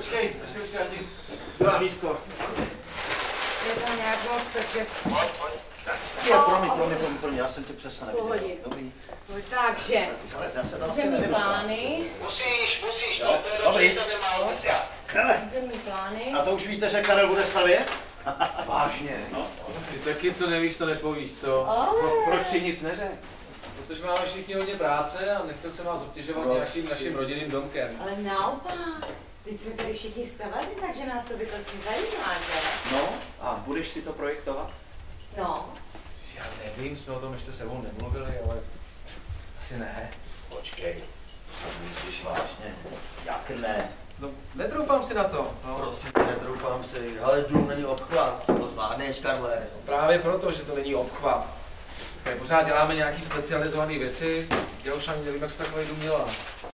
Počkej, já ti jdu na místo. Je to nějak moc, takže... Promiň, já jsem tě přesně neviděl. Pohodě. Dobrý. Takže, Ale já se tam asi zemní nevím. plány. Musíš, Dobrý. Zemní plány. A to už víte, že Karel bude stavět? Vážně? No. Ty taky, co nevíš, to nepovíš, co? Ale... Proč si nic neřekl? Protože máme všichni hodně práce a nechtěl jsem vás obtěžovat nějakým naším rodinným domkem. Ale naopak, teď jsme tady všichni stavaři, takže nás to bytostně zajímá, že? No, a budeš si to projektovat? No. Já nevím, jsme o tom ještě sebou nemluvili, ale asi ne. Počkej, to myslíš vážně? Jak ne? No, netroufám si na to. No. Prosím tě, netroufám si, ale dům není obchvat, to zvládneš, Karle. Právě proto, že to není obchvat. My pořád děláme nějaký specializované věci, já už ani nevím, jak se takový dům dělá.